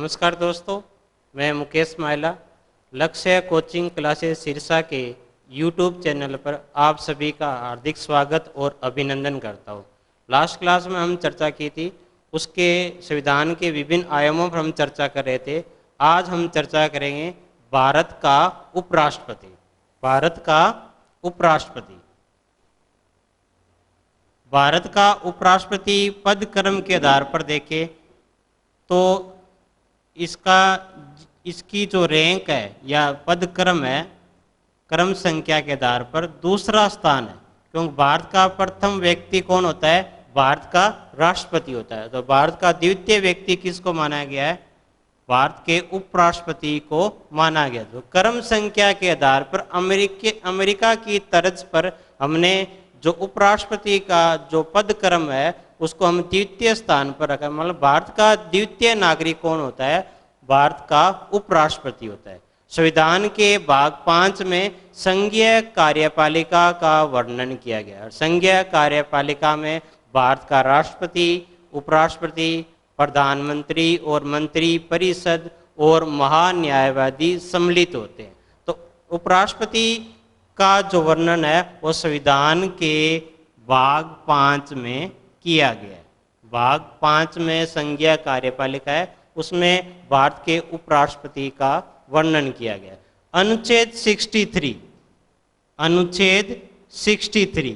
नमस्कार दोस्तों, मैं मुकेश मायला लक्ष्य कोचिंग क्लासेस सिरसा के YouTube चैनल पर आप सभी का हार्दिक स्वागत और अभिनंदन करता हूँ। लास्ट क्लास में हम चर्चा की थी, उसके संविधान के विभिन्न आयामों पर हम चर्चा कर रहे थे। आज हम चर्चा करेंगे भारत का उपराष्ट्रपति। भारत का उपराष्ट्रपति भारत का उपराष्ट्रपति पद क्रम के आधार पर देखें तो इसकी जो रैंक है या पद क्रम है, क्रम संख्या के आधार पर दूसरा स्थान है। क्योंकि भारत का प्रथम व्यक्ति कौन होता है? भारत का राष्ट्रपति होता है। तो भारत का द्वितीय व्यक्ति किसको माना गया है? भारत के उपराष्ट्रपति को माना गया। तो क्रम संख्या के आधार पर अमेरिका की तर्ज पर हमने जो उपराष्ट्रपति का जो पद क्रम है उसको हम द्वितीय स्थान पर रखा। मतलब भारत का द्वितीय नागरिक कौन होता है? भारत का उपराष्ट्रपति होता है। संविधान के भाग 5 में संघीय कार्यपालिका का वर्णन किया गया। संघीय कार्यपालिका में भारत का राष्ट्रपति, उपराष्ट्रपति, प्रधानमंत्री और मंत्री परिषद और महान्यायवादी सम्मिलित होते हैं। तो उपराष्ट्रपति का जो वर्णन है वो संविधान के भाग 5 में किया गया है। भाग 5 में संघीय कार्यपालिका है, उसमें भारत के उपराष्ट्रपति का वर्णन किया गया। अनुच्छेद 63, अनुच्छेद 63,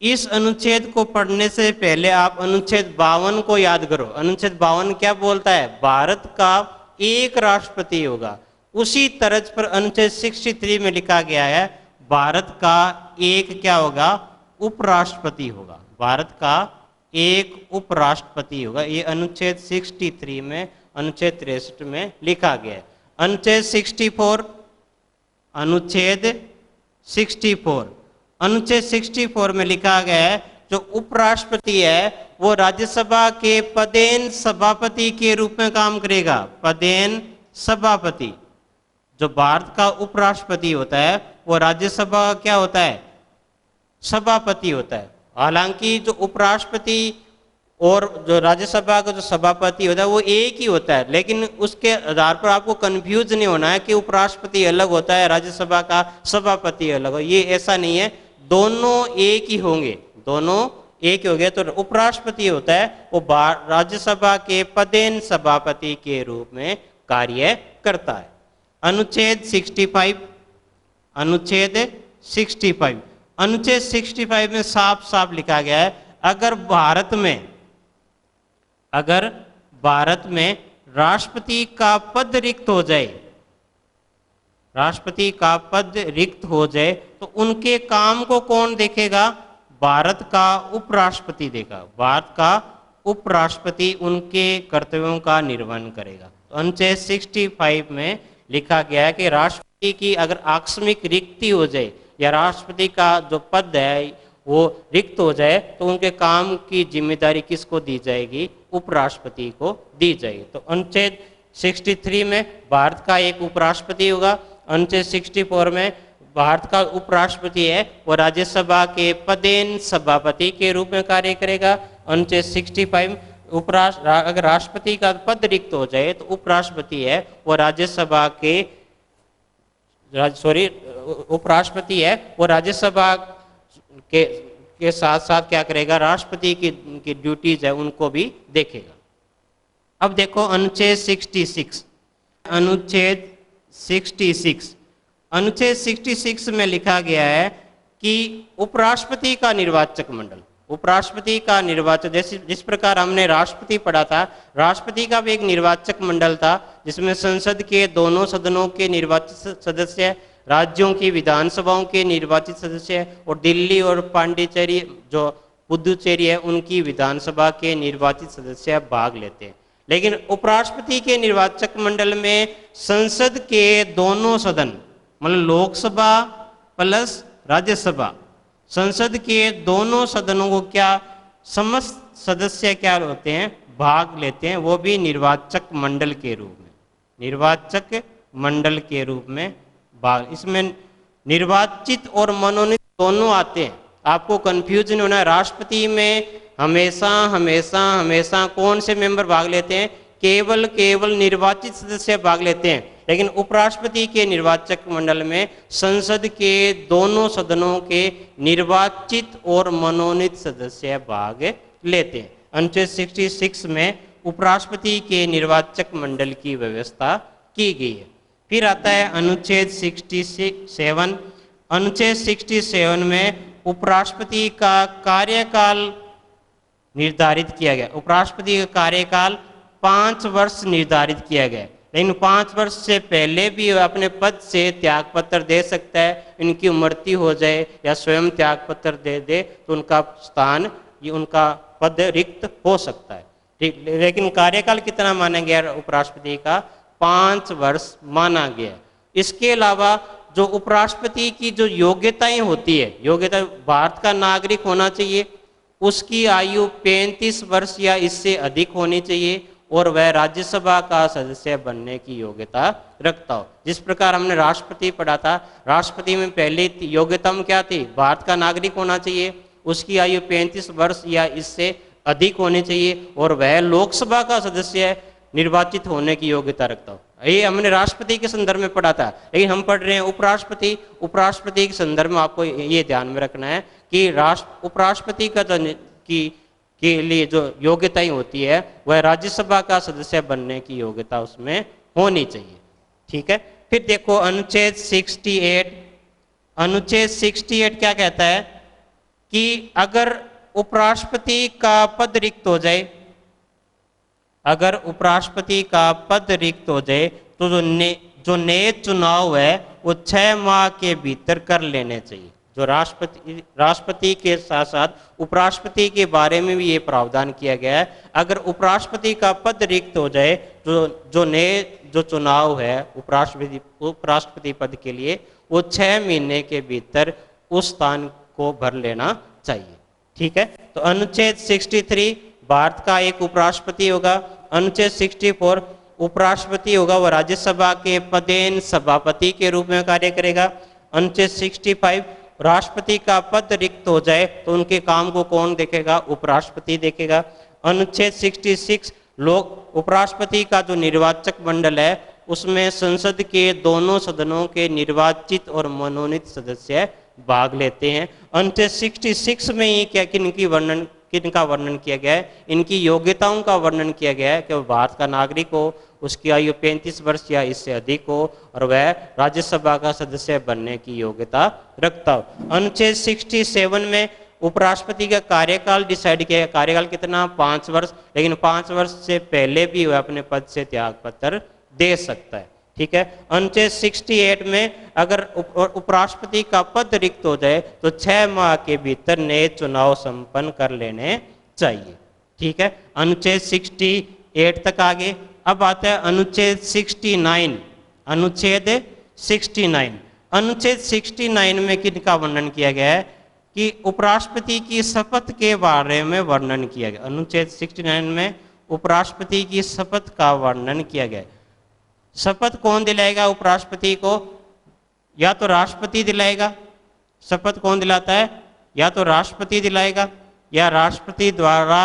इस अनुच्छेद को पढ़ने से पहले आप अनुच्छेद 52 को याद करो। अनुच्छेद 52 क्या बोलता है? भारत का एक राष्ट्रपति होगा। उसी तर्ज पर अनुच्छेद 63 में लिखा गया है भारत का एक क्या होगा? उपराष्ट्रपति होगा। भारत का एक उपराष्ट्रपति होगा। ये अनुच्छेद 63 में, अनुच्छेद 63 में लिखा गया है। अनुच्छेद 64, अनुच्छेद 64, अनुच्छेद 64 में लिखा गया है जो उपराष्ट्रपति है वो राज्यसभा के पदेन सभापति के रूप में काम करेगा। पदेन सभापति, जो भारत का उपराष्ट्रपति होता है वो राज्यसभा का क्या होता है? सभापति होता है। हालांकि जो उपराष्ट्रपति और जो राज्यसभा का जो सभापति होता है वो एक ही होता है, लेकिन उसके आधार पर आपको कंफ्यूज नहीं होना है कि उपराष्ट्रपति अलग होता है, राज्यसभा का सभापति अलग हो। ये ऐसा नहीं है, दोनों एक ही होंगे, दोनों एक ही होंगे। तो उपराष्ट्रपति होता है वो राज्यसभा के पदेन सभापति के रूप में कार्य करता है। अनुच्छेद 65, अनुच्छेद 65, अनुच्छेद 65 में साफ साफ लिखा गया है अगर भारत में राष्ट्रपति का पद रिक्त हो जाए, राष्ट्रपति का पद रिक्त हो जाए तो उनके काम को कौन देखेगा? भारत का उपराष्ट्रपति देगा। भारत का उपराष्ट्रपति उनके कर्तव्यों का निर्वहन करेगा। तो अनुच्छेद 65 में लिखा गया है कि राष्ट्रपति की अगर आकस्मिक रिक्ति हो जाए या राष्ट्रपति का जो पद है वो रिक्त हो जाए तो उनके काम की जिम्मेदारी किसको दी जाएगी? उपराष्ट्रपति को दी जाएगी। तो अनुच्छेद 63 में भारत का एक उपराष्ट्रपति होगा। अनुच्छेद 64 में भारत का उपराष्ट्रपति है वो राज्यसभा के पदेन सभापति के रूप में कार्य करेगा। अनुच्छेद 65 अगर राष्ट्रपति का पद रिक्त हो जाए तो उपराष्ट्रपति है वो राज्यसभा के उपराष्ट्रपति है वो राज्यसभा के साथ साथ क्या करेगा? राष्ट्रपति की ड्यूटीज है उनको भी देखेगा। अब देखो अनुच्छेद 66, अनुच्छेद 66, अनुच्छेद 66 में लिखा गया है कि उपराष्ट्रपति का निर्वाचक मंडल, उपराष्ट्रपति का निर्वाचक, जिस प्रकार हमने राष्ट्रपति पढ़ा था, राष्ट्रपति का भी एक निर्वाचक मंडल था जिसमें संसद के दोनों सदनों के निर्वाचित सदस्य, राज्यों की विधानसभाओं के निर्वाचित सदस्य और दिल्ली और पांडिचेरी जो पुदुचेरी है उनकी विधानसभा के निर्वाचित सदस्य भाग लेते हैं। लेकिन उपराष्ट्रपति के निर्वाचक मंडल में संसद के दोनों सदन, मतलब लोकसभा प्लस राज्यसभा, संसद के दोनों सदनों को क्या समस्त सदस्य क्या होते हैं? भाग लेते हैं, वो भी निर्वाचक मंडल के रूप में, निर्वाचक मंडल के रूप में भाग। इसमें निर्वाचित और मनोनीत दोनों आते हैं, आपको कंफ्यूजन होना है। राष्ट्रपति में हमेशा हमेशा हमेशा कौन से मेंबर भाग लेते हैं? केवल निर्वाचित सदस्य भाग लेते हैं, लेकिन उपराष्ट्रपति के निर्वाचक मंडल में संसद के दोनों सदनों के निर्वाचित और मनोनीत सदस्य भाग लेते हैं। अनुच्छेद 66 में उपराष्ट्रपति के निर्वाचक मंडल की व्यवस्था की गई है। फिर आता है अनुच्छेद 67। अनुच्छेद 67 में उपराष्ट्रपति का कार्यकाल निर्धारित किया गया। उपराष्ट्रपति का कार्यकाल 5 वर्ष निर्धारित किया गया, लेकिन 5 वर्ष से पहले भी अपने पद से त्यागपत्र दे सकता है। इनकी मृत्यु हो जाए या स्वयं त्यागपत्र दे दे तो उनका स्थान, ये उनका पद रिक्त हो सकता है। ठीक, लेकिन कार्यकाल कितना माना गया उपराष्ट्रपति का? 5 वर्ष माना गया। इसके अलावा जो उपराष्ट्रपति की जो योग्यताएं होती है, योग्यता भारत का नागरिक होना चाहिए, उसकी आयु 35 वर्ष या इससे अधिक होनी चाहिए, और वह राज्यसभा का सदस्य बनने की योग्यता रखता हो। जिस प्रकार हमने राष्ट्रपति पढ़ा था, राष्ट्रपति में पहली योग्यता में क्या थी? भारत का नागरिक होना चाहिए, उसकी आयु 35 वर्ष या इससे अधिक होनी चाहिए, और वह लोकसभा का सदस्य निर्वाचित होने की योग्यता रखता हो। ये हमने राष्ट्रपति के संदर्भ में पढ़ा था, लेकिन हम पढ़ रहे हैं उपराष्ट्रपति। उपराष्ट्रपति के संदर्भ में आपको ये ध्यान में रखना है कि उपराष्ट्रपति का के लिए जो योग्यताएं होती है वह राज्यसभा का सदस्य बनने की योग्यता उसमें होनी चाहिए। ठीक है, फिर देखो अनुच्छेद 68। अनुच्छेद 68 क्या कहता है कि अगर उपराष्ट्रपति का पद रिक्त हो जाए, अगर उपराष्ट्रपति का पद रिक्त हो जाए तो जो नए चुनाव है वो 6 माह के भीतर कर लेने चाहिए। जो राष्ट्रपति के साथ साथ उपराष्ट्रपति के बारे में भी ये प्रावधान किया गया है। अगर उपराष्ट्रपति का पद रिक्त हो जाए तो जो चुनाव है उपराष्ट्रपति पद के लिए वो 6 महीने के भीतर उस स्थान को भर लेना चाहिए। ठीक है, तो अनुच्छेद 63 भारत का एक उपराष्ट्रपति होगा। अनुच्छेद 64 उपराष्ट्रपति होगा वह राज्यसभा के पदेन सभापति के रूप में कार्य करेगा। अनुच्छेद 65 राष्ट्रपति का पद रिक्त हो जाए तो उनके काम को कौन देखेगा? उपराष्ट्रपति देखेगा। अनुच्छेद 66 लोग उपराष्ट्रपति का जो निर्वाचक मंडल है उसमें संसद के दोनों सदनों के निर्वाचित और मनोनीत सदस्य भाग लेते हैं। अनुच्छेद 66 में ही क्या किनका वर्णन किया गया है? इनकी योग्यताओं का वर्णन किया गया है कि वह भारत का नागरिक हो, उसकी आयु 35 वर्ष या इससे अधिक हो, और वह राज्यसभा का सदस्य बनने की योग्यता रखता हो। अनुच्छेद 67 में उपराष्ट्रपति का कार्यकाल डिसाइड किया गया। कार्यकाल कितना? 5 वर्ष, लेकिन 5 वर्ष से पहले भी वह अपने पद से त्यागपत्र दे सकता है। ठीक है, अनुच्छेद 68 में अगर उपराष्ट्रपति का पद रिक्त हो जाए तो 6 माह के भीतर नए चुनाव संपन्न कर लेने चाहिए। ठीक है, अनुच्छेद 68 तक आगे। अब आता है अनुच्छेद 69। अनुच्छेद 69, अनुच्छेद 69 में किनका वर्णन किया गया है कि उपराष्ट्रपति की शपथ के बारे में वर्णन किया गया। अनुच्छेद 69 में उपराष्ट्रपति की शपथ का वर्णन किया गया। शपथ कौन दिलाएगा उपराष्ट्रपति को? या तो राष्ट्रपति दिलाएगा। शपथ कौन दिलाता है? या तो राष्ट्रपति दिलाएगा या राष्ट्रपति द्वारा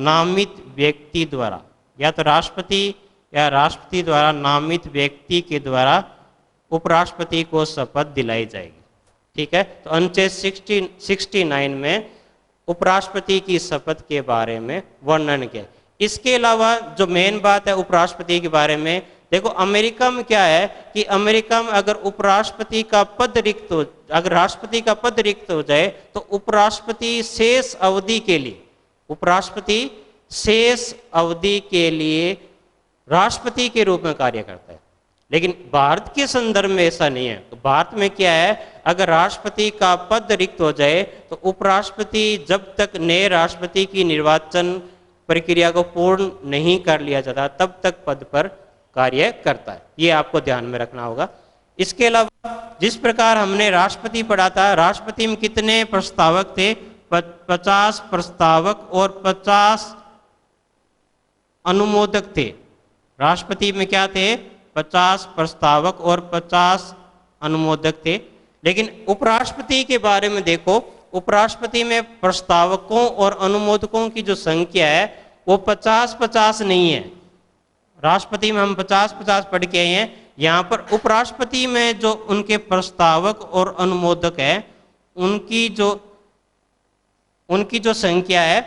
नामित व्यक्ति द्वारा, या तो राष्ट्रपति द्वारा नामित व्यक्ति के द्वारा उपराष्ट्रपति को शपथ दिलाई जाएगी। ठीक है, तो अनुच्छेद 69 में उपराष्ट्रपति की शपथ के बारे में वर्णन किया। इसके अलावा जो मेन बात है उपराष्ट्रपति के बारे में, देखो अमेरिका में क्या है कि अमेरिका में अगर उपराष्ट्रपति का पद रिक्त हो, अगर राष्ट्रपति का पद रिक्त हो जाए तो उपराष्ट्रपति शेष अवधि के लिए राष्ट्रपति के रूप में कार्य करता है। लेकिन भारत के संदर्भ में ऐसा नहीं है। तो भारत में क्या है, अगर राष्ट्रपति का पद रिक्त हो जाए तो उपराष्ट्रपति जब तक नए राष्ट्रपति की निर्वाचन प्रक्रिया को पूर्ण नहीं कर लिया जाता तब तक पद पर कार्य करता है। ये आपको ध्यान में रखना होगा। इसके अलावा जिस प्रकार हमने राष्ट्रपति पढ़ा था, राष्ट्रपति में कितने प्रस्तावक थे? 50 प्रस्तावक और 50 अनुमोदक थे। राष्ट्रपति में क्या थे? 50 प्रस्तावक और 50 अनुमोदक थे। लेकिन उपराष्ट्रपति के बारे में देखो, उपराष्ट्रपति में प्रस्तावकों और अनुमोदकों की जो संख्या है वो 50-50 नहीं है। राष्ट्रपति में हम 50-50 पढ़ के आए हैं। यहाँ पर उपराष्ट्रपति में जो उनके प्रस्तावक और अनुमोदक है, उनकी जो संख्या है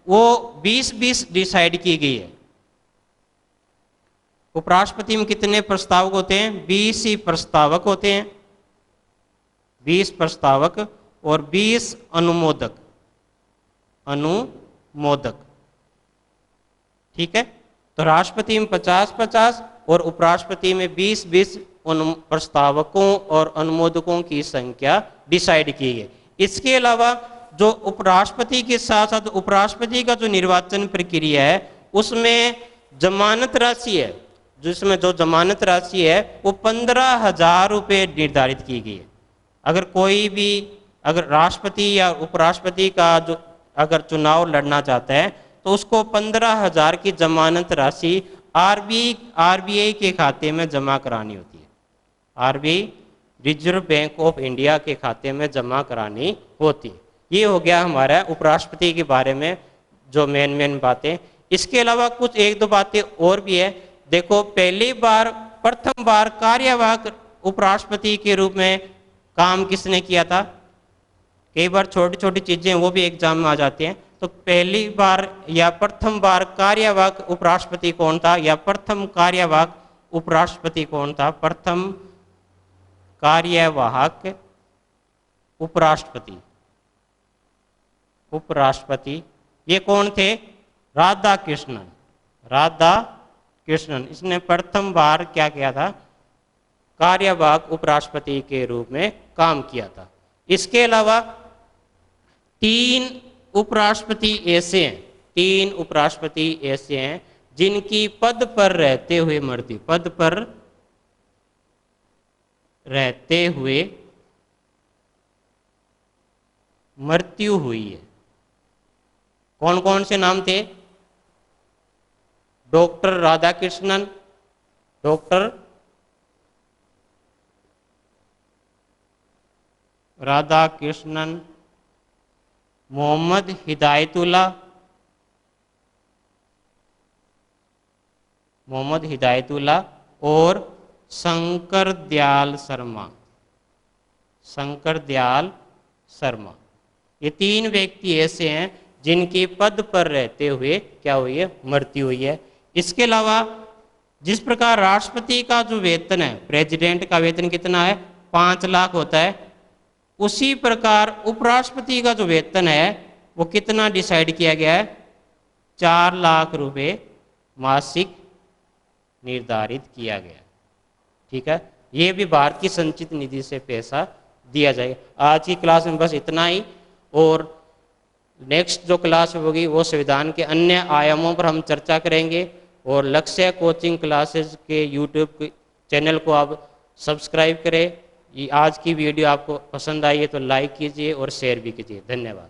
वो 20-20 डिसाइड की गई है। उपराष्ट्रपति में कितने प्रस्तावक होते हैं? 20 ही प्रस्तावक होते हैं, 20 प्रस्तावक और 20 अनुमोदक। ठीक है, तो राष्ट्रपति में 50-50 और उपराष्ट्रपति में 20-20 प्रस्तावकों और अनुमोदकों की संख्या डिसाइड की गई। इसके अलावा जो उपराष्ट्रपति के साथ साथ उपराष्ट्रपति का जो निर्वाचन प्रक्रिया है उसमें जमानत राशि है, जिसमें जो जमानत राशि है वो 15,000 रुपये निर्धारित की गई है। अगर कोई भी अगर राष्ट्रपति या उपराष्ट्रपति का जो अगर चुनाव लड़ना चाहता है तो उसको 15,000 की जमानत राशि आरबीआई के खाते में जमा करानी होती है। RBI reserve bank of India के खाते में जमा करानी होती है। ये हो गया हमारा उपराष्ट्रपति के बारे में जो मेन बातें। इसके अलावा कुछ एक दो बातें और भी है। देखो, प्रथम बार कार्यवाहक उपराष्ट्रपति के रूप में काम किसने किया था? कई बार छोटी छोटी चीजें वो भी एग्जाम में आ जाती हैं। तो पहली बार या प्रथम बार कार्यवाहक उपराष्ट्रपति कौन था, या प्रथम कार्यवाहक उपराष्ट्रपति कौन था? प्रथम कार्यवाहक उपराष्ट्रपति ये कौन थे? राधाकृष्णन। इसने प्रथम बार क्या किया था? कार्यवाहक उपराष्ट्रपति के रूप में काम किया था। इसके अलावा 3 उपराष्ट्रपति ऐसे हैं जिनकी पद पर रहते हुए मृत्यु हुई है। कौन कौन से नाम थे? डॉक्टर राधाकृष्णन, मोहम्मद हिदायतुल्ला और शंकर दयाल शर्मा। ये 3 व्यक्ति ऐसे हैं जिनकी पद पर रहते हुए क्या हुई है? मृत्यु हुई है। इसके अलावा जिस प्रकार राष्ट्रपति का जो वेतन है, प्रेसिडेंट का वेतन कितना है? 5 लाख होता है। उसी प्रकार उपराष्ट्रपति का जो वेतन है वो कितना डिसाइड किया गया है? 4 लाख रुपए मासिक निर्धारित किया गया। ठीक है, ये भी भारत की संचित निधि से पैसा दिया जाएगा। आज की क्लास में बस इतना ही, और नेक्स्ट जो क्लास होगी वो संविधान के अन्य आयामों पर हम चर्चा करेंगे। और लक्ष्य कोचिंग क्लासेस के यूट्यूब चैनल को आप सब्सक्राइब करें। ये आज की वीडियो आपको पसंद आई है तो लाइक कीजिए और शेयर भी कीजिए। धन्यवाद।